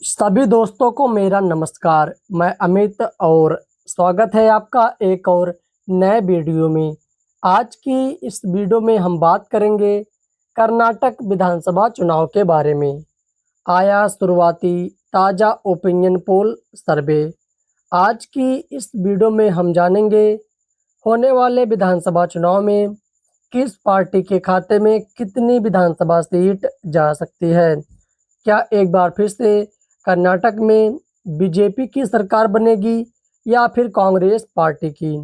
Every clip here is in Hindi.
सभी दोस्तों को मेरा नमस्कार। मैं अमित और स्वागत है आपका एक और नए वीडियो में। आज की इस वीडियो में हम बात करेंगे कर्नाटक विधानसभा चुनाव के बारे में। आया शुरुआती ताज़ा ओपिनियन पोल सर्वे। आज की इस वीडियो में हम जानेंगे होने वाले विधानसभा चुनाव में किस पार्टी के खाते में कितनी विधानसभा सीट जा सकती है। क्या एक बार फिर से कर्नाटक में बीजेपी की सरकार बनेगी या फिर कांग्रेस पार्टी की।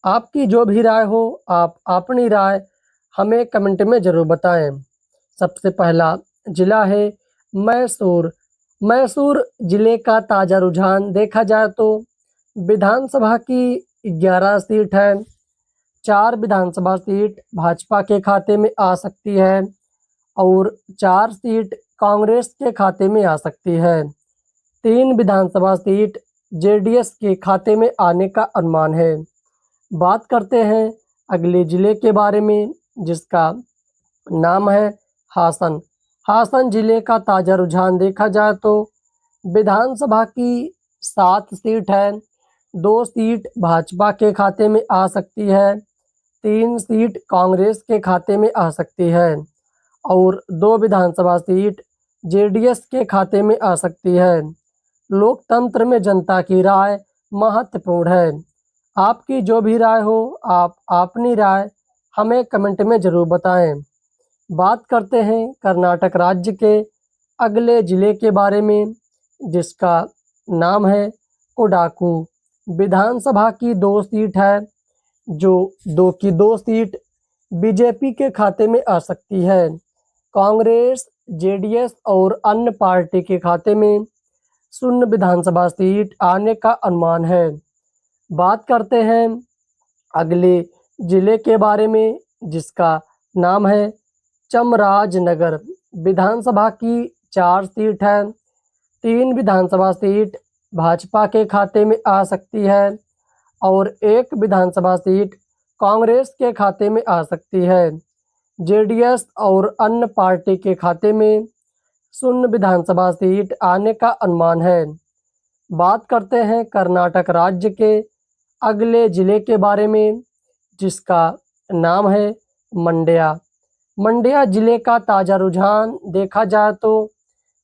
आपकी जो भी राय हो, आप अपनी राय हमें कमेंट में ज़रूर बताएं। सबसे पहला जिला है मैसूर। मैसूर जिले का ताज़ा रुझान देखा जाए तो विधानसभा की 11 सीट है। 4 विधानसभा सीट भाजपा के खाते में आ सकती है और 4 सीट कांग्रेस के खाते में आ सकती है। 3 विधानसभा सीट जेडीएस के खाते में आने का अनुमान है। बात करते हैं अगले जिले के बारे में, जिसका नाम है हासन। हासन जिले का ताज़ा रुझान देखा जाए तो विधानसभा की 7 सीट है। 2 सीट भाजपा के खाते में आ सकती है, 3 सीट कांग्रेस के खाते में आ सकती है और 2 विधानसभा सीट जेडीएस के खाते में आ सकती है। लोकतंत्र में जनता की राय महत्वपूर्ण है। आपकी जो भी राय हो, आप अपनी राय हमें कमेंट में ज़रूर बताएं। बात करते हैं कर्नाटक राज्य के अगले ज़िले के बारे में, जिसका नाम है कोडाकू। विधानसभा की 2 सीट है, जो 2 की 2 सीट बीजेपी के खाते में आ सकती है। कांग्रेस, जेडीएस और अन्य पार्टी के खाते में 0 विधानसभा सीट आने का अनुमान है। बात करते हैं अगले जिले के बारे में, जिसका नाम है चामराजनगर। विधानसभा की 4 सीट है। 3 विधानसभा सीट भाजपा के खाते में आ सकती है और 1 विधानसभा सीट कांग्रेस के खाते में आ सकती है। जेडीएस और अन्य पार्टी के खाते में 0 विधानसभा सीट आने का अनुमान है। बात करते हैं कर्नाटक राज्य के अगले जिले के बारे में, जिसका नाम है मंड्या। मंड्या जिले का ताज़ा रुझान देखा जाए तो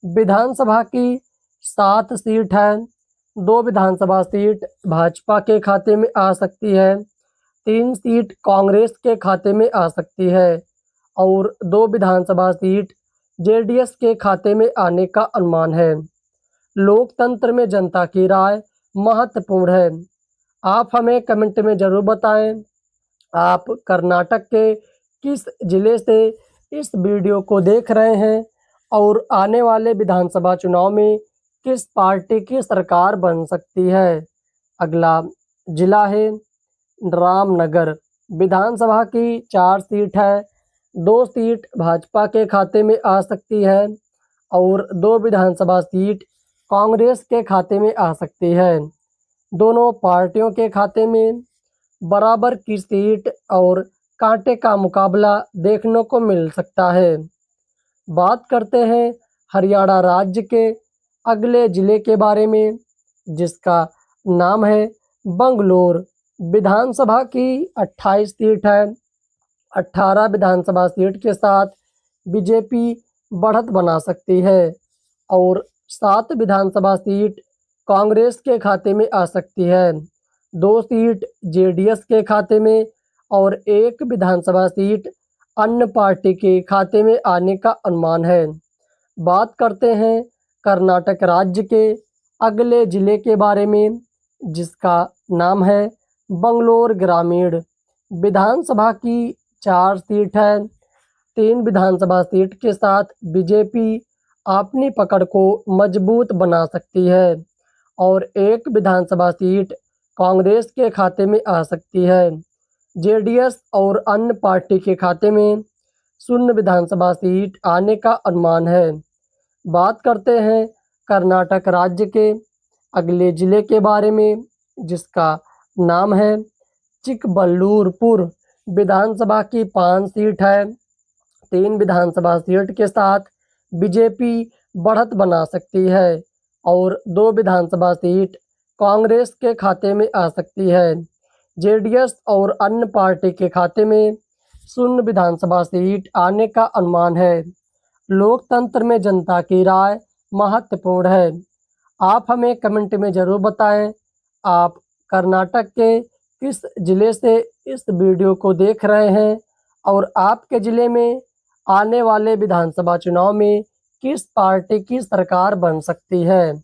विधानसभा की 7 सीट है। 2 विधानसभा सीट भाजपा के खाते में आ सकती है, 3 सीट कांग्रेस के खाते में आ सकती है और 2 विधानसभा सीट जेडीएस के खाते में आने का अनुमान है। लोकतंत्र में जनता की राय महत्वपूर्ण है। आप हमें कमेंट में ज़रूर बताएं, आप कर्नाटक के किस जिले से इस वीडियो को देख रहे हैं और आने वाले विधानसभा चुनाव में किस पार्टी की सरकार बन सकती है। अगला जिला है रामनगर। विधानसभा की 4 सीट है। 2 सीट भाजपा के खाते में आ सकती है और 2 विधानसभा सीट कांग्रेस के खाते में आ सकती है। दोनों पार्टियों के खाते में बराबर की सीट और कांटे का मुकाबला देखने को मिल सकता है। बात करते हैं हरियाणा राज्य के अगले जिले के बारे में, जिसका नाम है बंगलोर। विधानसभा की 28 सीट है। 18 विधानसभा सीट के साथ बीजेपी बढ़त बना सकती है और 7 विधानसभा सीट कांग्रेस के खाते में आ सकती है, 2 सीट जेडीएस के खाते में और 1 विधानसभा सीट अन्य पार्टी के खाते में आने का अनुमान है। बात करते हैं कर्नाटक राज्य के अगले जिले के बारे में, जिसका नाम है बंगलोर ग्रामीण। विधानसभा की 4 सीट है। 3 विधानसभा सीट के साथ बीजेपी अपनी पकड़ को मजबूत बना सकती है और 1 विधानसभा सीट कांग्रेस के खाते में आ सकती है। जेडीएस और अन्य पार्टी के खाते में 0 विधानसभा सीट आने का अनुमान है। बात करते हैं कर्नाटक राज्य के अगले जिले के बारे में, जिसका नाम है चिकबल्लूरपुर। विधानसभा की 5 सीट है। 3 विधानसभा सीट के साथ बीजेपी बढ़त बना सकती है और 2 विधानसभा सीट कांग्रेस के खाते में आ सकती है। जेडीएस और अन्य पार्टी के खाते में 0 विधानसभा सीट आने का अनुमान है। लोकतंत्र में जनता की राय महत्वपूर्ण है। आप हमें कमेंट में ज़रूर बताएं, आप कर्नाटक के किस ज़िले से इस वीडियो को देख रहे हैं और आपके ज़िले में आने वाले विधानसभा चुनाव में किस पार्टी की सरकार बन सकती है।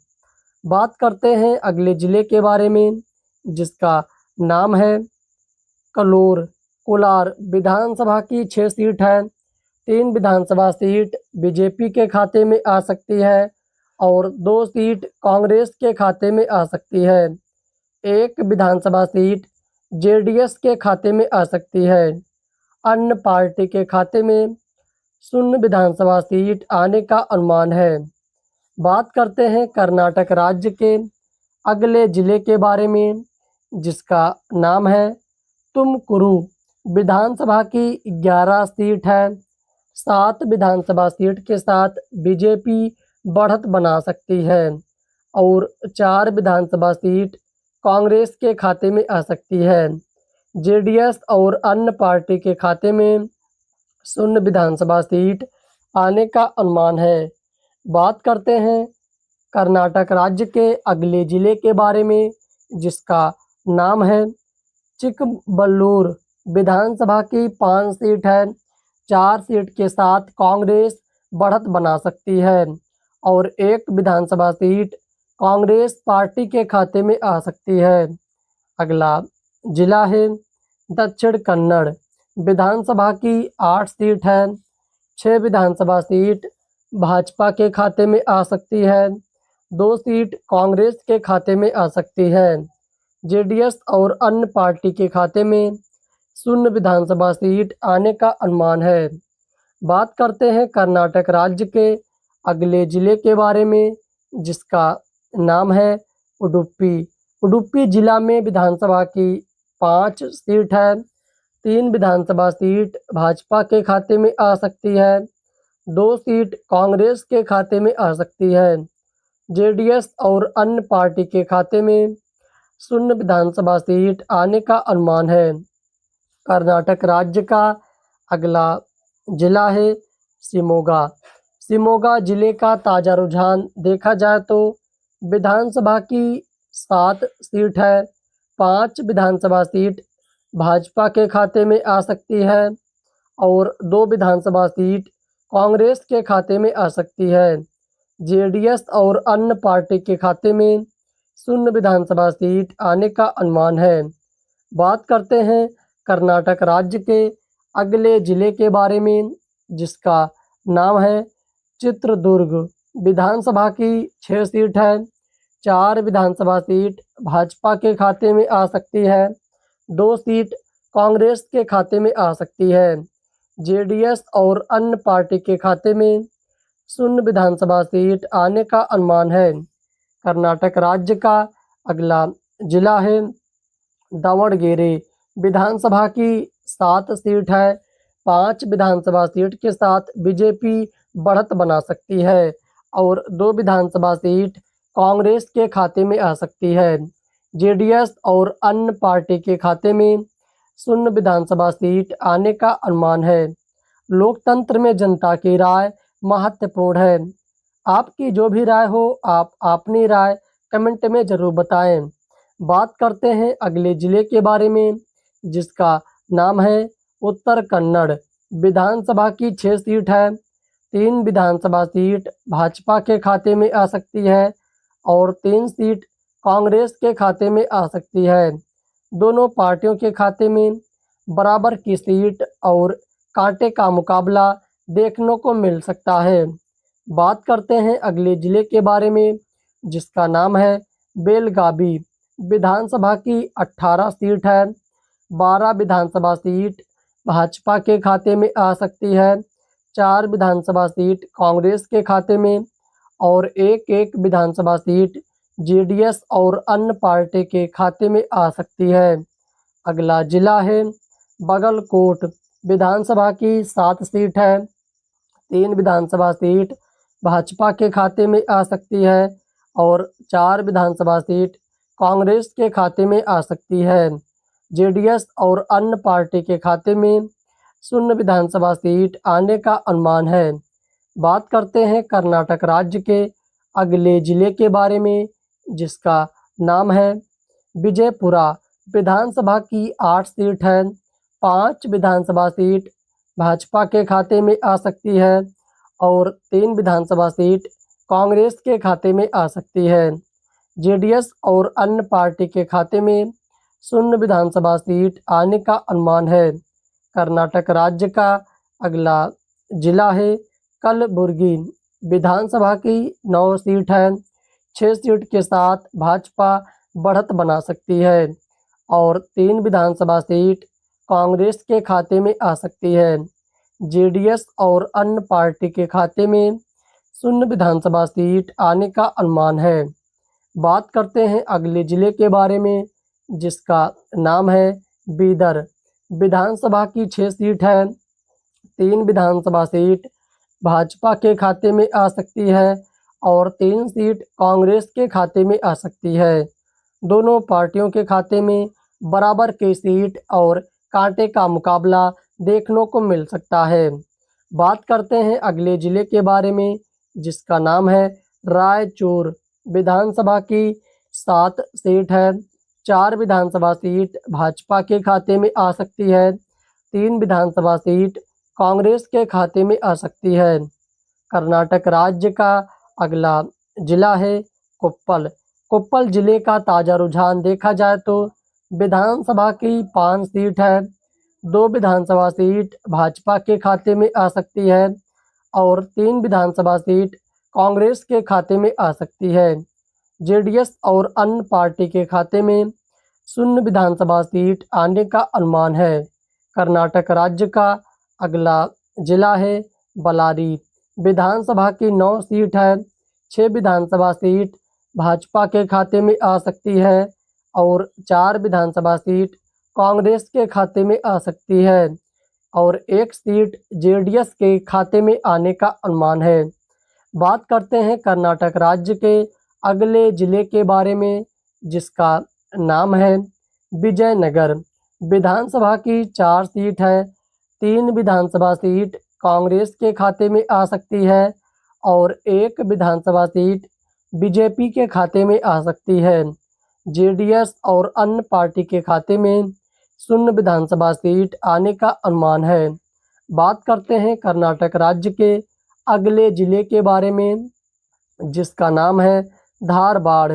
बात करते हैं अगले ज़िले के बारे में, जिसका नाम है कलोर। कोलार विधानसभा की 6 सीट है। 3 विधानसभा सीट बीजेपी के खाते में आ सकती है और 2 सीट कांग्रेस के खाते में आ सकती है। 1 विधानसभा सीट जेडीएस के खाते में आ सकती है। अन्य पार्टी के खाते में 0 विधानसभा सीट आने का अनुमान है। बात करते हैं कर्नाटक राज्य के अगले जिले के बारे में, जिसका नाम है तुमकुरू। विधानसभा की 11 सीट है। 7 विधानसभा सीट के साथ बीजेपी बढ़त बना सकती है और 4 विधानसभा सीट कांग्रेस के खाते में आ सकती है। जेडीएस और अन्य पार्टी के खाते में 0 विधानसभा सीट आने का अनुमान है। बात करते हैं कर्नाटक राज्य के अगले जिले के बारे में, जिसका नाम है चिकबल्लूर। विधानसभा की 5 सीट है। 4 सीट के साथ कांग्रेस बढ़त बना सकती है और 1 विधानसभा सीट कांग्रेस पार्टी के खाते में आ सकती है। अगला जिला है दक्षिण कन्नड़। विधानसभा की 8 सीट है। 6 विधानसभा सीट भाजपा के खाते में आ सकती है। 2 सीट कांग्रेस के खाते में आ सकती है। जेडीएस और अन्य पार्टी के खाते में 0 विधानसभा सीट आने का अनुमान है। बात करते हैं कर्नाटक राज्य के अगले जिले के बारे में, जिसका नाम है उडुपी। उडुपी जिला में विधानसभा की 5 सीट है। 3 विधानसभा सीट भाजपा के खाते में आ सकती है। 2 सीट कांग्रेस के खाते में आ सकती है। जेडीएस और अन्य पार्टी के खाते में 0 विधानसभा सीट आने का अनुमान है। कर्नाटक राज्य का अगला जिला है शिमोगा। शिमोगा जिले का ताज़ा रुझान देखा जाए तो विधानसभा की 7 सीट है। 5 विधानसभा सीट भाजपा के खाते में आ सकती है और 2 विधानसभा सीट कांग्रेस के खाते में आ सकती है। जेडीएस और अन्य पार्टी के खाते में 0 विधानसभा सीट आने का अनुमान है। बात करते हैं कर्नाटक राज्य के अगले जिले के बारे में, जिसका नाम है चित्रदुर्ग। विधानसभा की 6 सीट है। 4 विधानसभा सीट भाजपा के खाते में आ सकती है। 2 सीट कांग्रेस के खाते में आ सकती है। जेडीएस और अन्य पार्टी के खाते में 0 विधानसभा सीट आने का अनुमान है। कर्नाटक राज्य का अगला जिला है दावणगेरे। विधानसभा की 7 सीट है। 5 विधानसभा सीट के साथ बीजेपी बढ़त बना सकती है और 2 विधानसभा सीट कांग्रेस के खाते में आ सकती है। जेडीएस और अन्य पार्टी के खाते में 0 विधानसभा सीट आने का अनुमान है। लोकतंत्र में जनता की राय महत्वपूर्ण है। आपकी जो भी राय हो, आप अपनी राय कमेंट में ज़रूर बताएं। बात करते हैं अगले जिले के बारे में, जिसका नाम है उत्तर कन्नड़। विधानसभा की 6 सीट है। 3 विधानसभा सीट भाजपा के खाते में आ सकती है और 3 सीट कांग्रेस के खाते में आ सकती है। दोनों पार्टियों के खाते में बराबर की सीट और कांटे का मुकाबला देखने को मिल सकता है। बात करते हैं अगले जिले के बारे में, जिसका नाम है बेलगावी। विधानसभा की 18 सीट है। 12 विधानसभा सीट भाजपा के खाते में आ सकती है। 4 विधानसभा सीट कांग्रेस के खाते में और एक विधानसभा सीट जेडीएस और अन्य पार्टी के खाते में आ सकती है। अगला जिला है बागलकोट। विधानसभा की 7 सीट है। 3 विधानसभा सीट भाजपा के खाते में आ सकती है और 4 विधानसभा सीट कांग्रेस के खाते में आ सकती है। जेडीएस और अन्य पार्टी के खाते में 0 विधानसभा सीट आने का अनुमान है। बात करते हैं कर्नाटक राज्य के अगले जिले के बारे में, जिसका नाम है विजयपुरा। विधानसभा की 8 सीट है। 5 विधानसभा सीट भाजपा के खाते में आ सकती है और 3 विधानसभा सीट कांग्रेस के खाते में आ सकती है। जेडीएस और अन्य पार्टी के खाते में 0 विधानसभा सीट आने का अनुमान है। कर्नाटक राज्य का अगला जिला है कलबुर्गी। विधानसभा की 9 सीट है। 6 सीट के साथ भाजपा बढ़त बना सकती है और 3 विधानसभा सीट कांग्रेस के खाते में आ सकती है। जेडीएस और अन्य पार्टी के खाते में 0 विधानसभा सीट आने का अनुमान है। बात करते हैं अगले जिले के बारे में, जिसका नाम है बीदर। विधानसभा की 6 सीट है। 3 विधानसभा सीट भाजपा के खाते में आ सकती है और 3 सीट कांग्रेस के खाते में आ सकती है। दोनों पार्टियों के खाते में बराबर की सीट और कांटे का मुकाबला देखने को मिल सकता है। बात करते हैं अगले जिले के बारे में, जिसका नाम है रायचूर। विधानसभा की 7 सीट है। 4 विधानसभा सीट भाजपा के खाते में आ सकती है। 3 विधानसभा सीट कांग्रेस के खाते में आ सकती है। कर्नाटक राज्य का अगला जिला है कोप्पल। कोप्पल जिले का ताज़ा रुझान देखा जाए तो विधानसभा की 5 सीट है। 2 विधानसभा सीट भाजपा के खाते में आ सकती है और 3 विधानसभा सीट कांग्रेस के खाते में आ सकती है। जेडीएस और अन्य पार्टी के खाते में 0 विधानसभा सीट आने का अनुमान है। कर्नाटक राज्य का अगला जिला है बलारी। विधानसभा की 9 सीट है। 6 विधानसभा सीट भाजपा के खाते में आ सकती है और 4 विधानसभा सीट कांग्रेस के खाते में आ सकती है और 1 सीट जेडीएस के खाते में आने का अनुमान है। बात करते हैं कर्नाटक राज्य के अगले जिले के बारे में, जिसका नाम है विजयनगर। विधानसभा की 4 सीट है। 3 विधानसभा सीट कांग्रेस के खाते में आ सकती है और 1 विधानसभा सीट बीजेपी के खाते में आ सकती है। जेडीएस और अन्य पार्टी के खाते में 0 विधानसभा सीट आने का अनुमान है। बात करते हैं कर्नाटक राज्य के अगले जिले के बारे में, जिसका नाम है धारवाड़।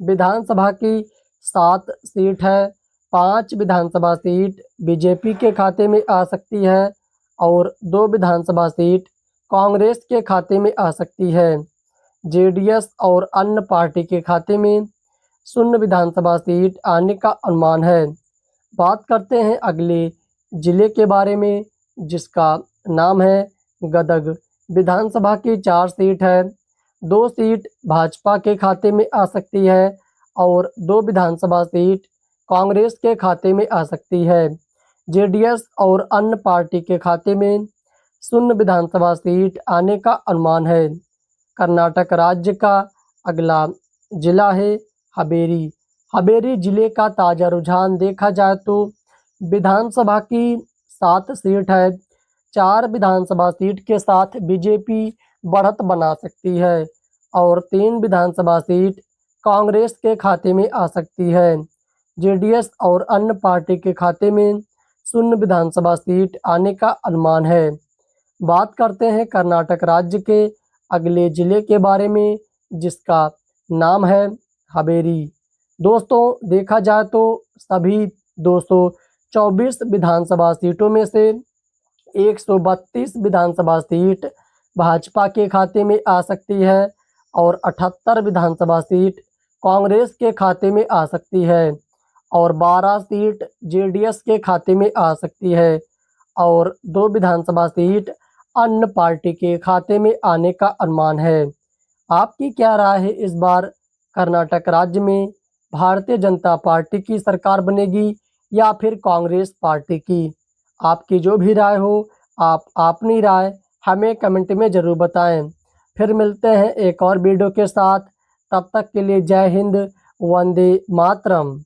विधानसभा की 7 सीट है। 5 विधानसभा सीट बीजेपी के खाते में आ सकती है और 2 विधानसभा सीट कांग्रेस के खाते में आ सकती है। जेडीएस और अन्य पार्टी के खाते में 0 विधानसभा सीट आने का अनुमान है। बात करते हैं अगले जिले के बारे में, जिसका नाम है गदग। विधानसभा की 4 सीट है। 2 सीट भाजपा के खाते में आ सकती है और 2 विधानसभा सीट कांग्रेस के खाते में आ सकती है। जेडीएस और अन्य पार्टी के खाते में 0 विधानसभा सीट आने का अनुमान है। कर्नाटक राज्य का अगला जिला है हावेरी। हावेरी जिले का ताज़ा रुझान देखा जाए तो विधानसभा की 7 सीट है। 4 विधानसभा सीट के साथ बीजेपी बढ़त बना सकती है और 3 विधानसभा सीट कांग्रेस के खाते में आ सकती है। जेडीएस और अन्य पार्टी के खाते में 0 विधानसभा सीट आने का अनुमान है। बात करते हैं कर्नाटक राज्य के अगले जिले के बारे में, जिसका नाम है हावेरी। दोस्तों, देखा जाए तो सभी 224 विधानसभा सीटों में से 132 विधानसभा सीट भाजपा के खाते में आ सकती है और 78 विधानसभा सीट कांग्रेस के खाते में आ सकती है और 12 सीट जेडीएस के खाते में आ सकती है और 2 विधानसभा सीट अन्य पार्टी के खाते में आने का अनुमान है। आपकी क्या राय है, इस बार कर्नाटक राज्य में भारतीय जनता पार्टी की सरकार बनेगी या फिर कांग्रेस पार्टी की? आपकी जो भी राय हो, आप अपनी राय हमें कमेंट में ज़रूर बताएं। फिर मिलते हैं एक और वीडियो के साथ। तब तक के लिए जय हिंद, वंदे मातरम।